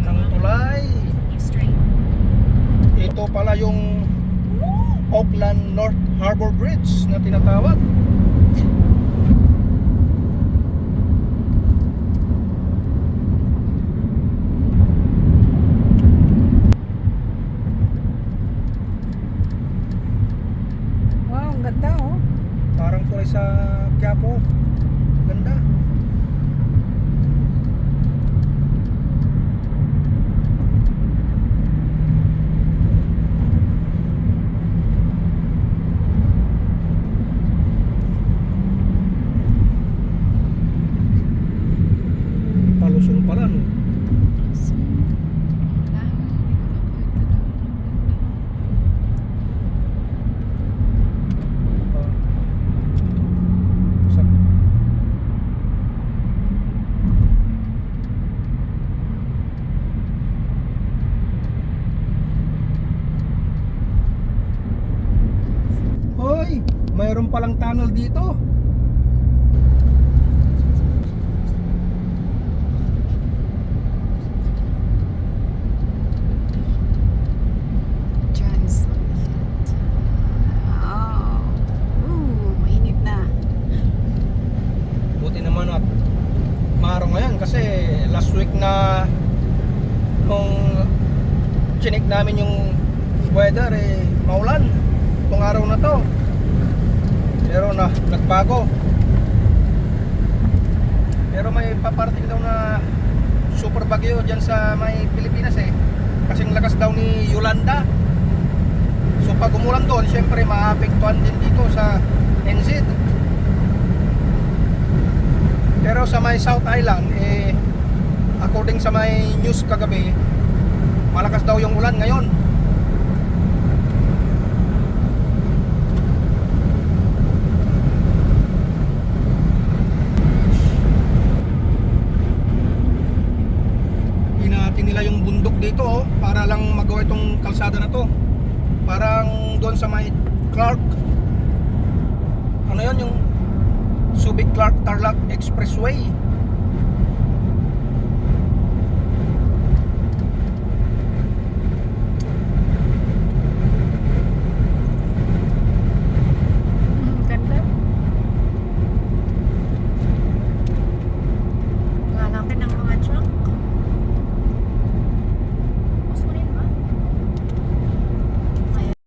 ganda ng tulay. Ito pala yung Auckland North Harbour Bridge na tinatawag. Wow, ang ganda oh. Parang tulay sa Quiapo. Ganda. Palusong pala no. Hoy, mayroon palang tunnel dito. Oh. Mainit na. Buti naman at maaraw ngayon kasi last week na nung chinik namin yung weather maulan itong araw na to, pero nagbago. Pero may paparating daw na super bagyo dyan sa may Pilipinas kasing lakas daw ni Yolanda. So pag umulan doon, syempre maapektuhan din dito sa NZ. Pero sa may South Island according sa may news kagabi, malakas daw yung ulan ngayon. Hinati nila yung bundok dito para lang magawa itong kalsada na to. Parang doon sa may Clark, ano yun, yung Subic Clark Tarlac Expressway. Ganda. Lalaki ng mga truck. Mas mo rin ba? Ayan.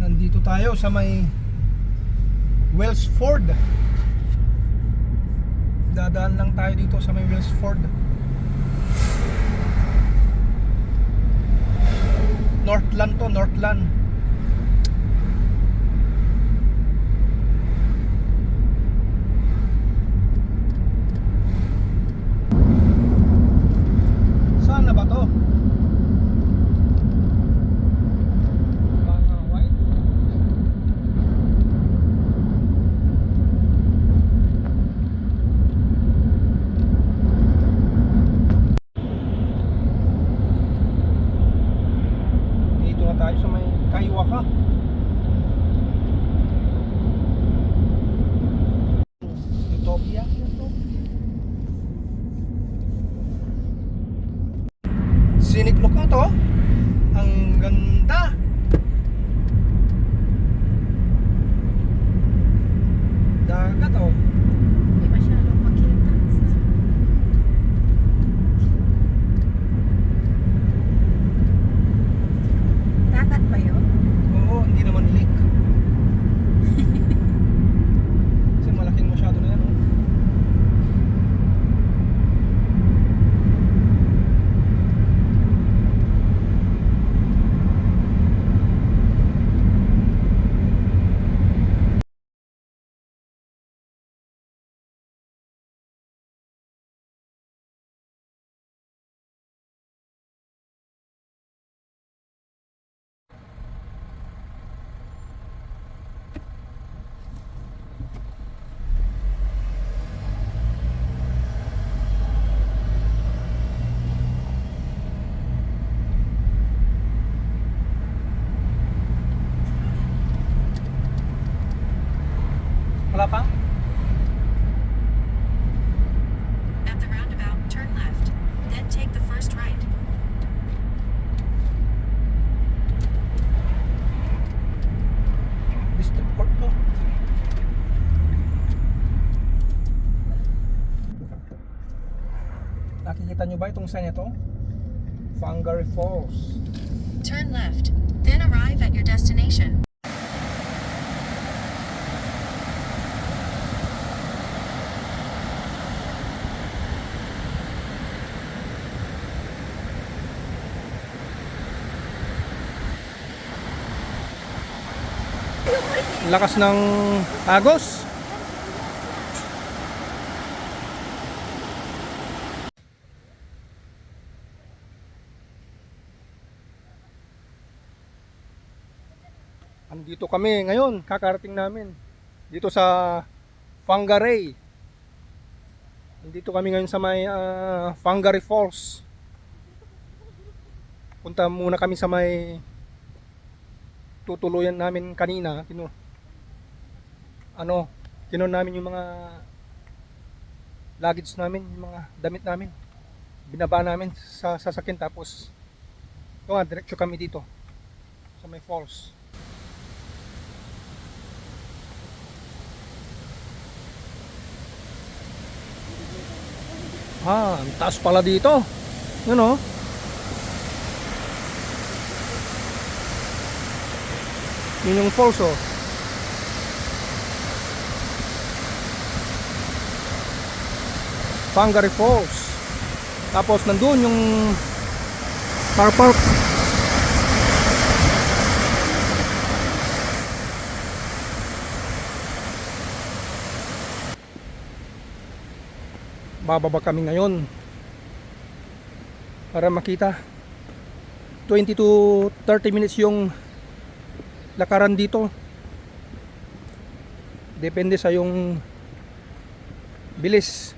Nandito tayo sa may Wellsford. Dadaan lang tayo dito sa may Wellsford. Northland to, Northland. Wala pa? At the roundabout, turn left. Then take the first right. District court to. Nakikita nyo ba itong sign ito? Whangarei Falls. Turn left. Then arrive at your destination. Lakas ng agos. Andito kami ngayon, kakarating namin dito sa Whangarei. Andito kami ngayon sa may Whangarei Falls. Punta muna kami sa may tutuluyan namin kanina. Kinuha namin yung mga luggage namin, yung mga damit namin. Binaba namin sa sasakyan, tapos diretso kami dito sa may falls. Ang taas pala dito. Yun o. Yun yung falls o. Whangarei Falls. Tapos nandun yung car park. Bababa kami ngayon para makita. 20 to 30 minutes yung lakaran dito. Depende sa yung bilis.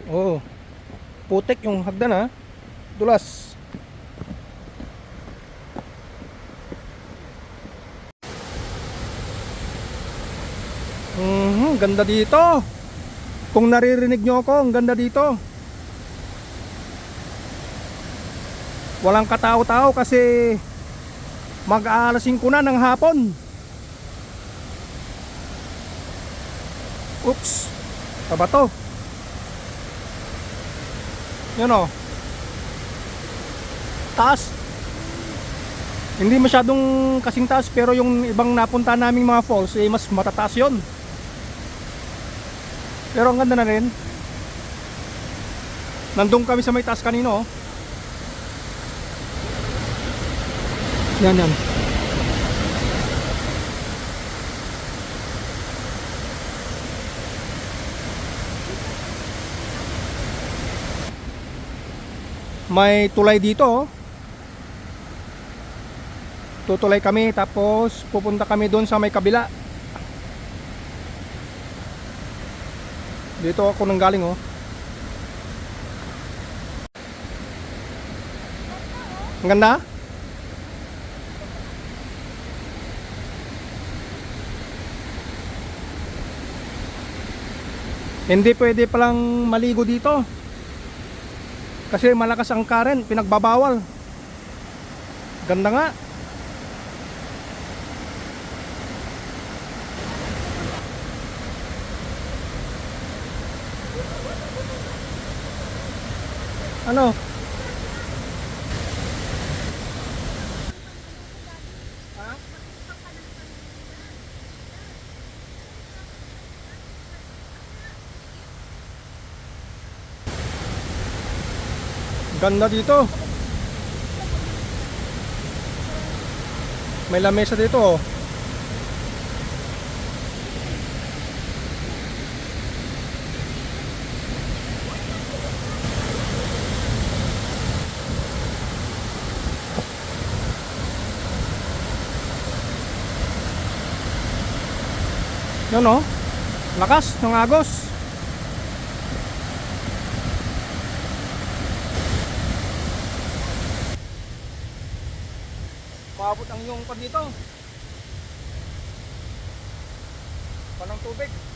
Oh, putik yung hagdan ha. Dulas. Ganda dito. Kung naririnig nyo ako, ang ganda dito. Walang katao-tao kasi mag-aalas 5 na ng hapon. Oops. Taba to. Yan o. Taas. Hindi masyadong kasing taas, pero yung ibang napunta naming mga falls mas matataas yun. Pero ang ganda na rin. Nandun kami sa may taas kanino. Yan. May tulay dito. Tutulay kami, tapos pupunta kami doon sa may kabila. Dito ako nang galing oh. Ang ganda? Hindi pwede palang maligo dito kasi malakas ang current, pinagbabawal. Ganda nga. Ano? Ha? Ganda dito. May lamesa dito oh. Yan oh. Lakas ng agos. Maabot ang iyong pag dito. ng tubig.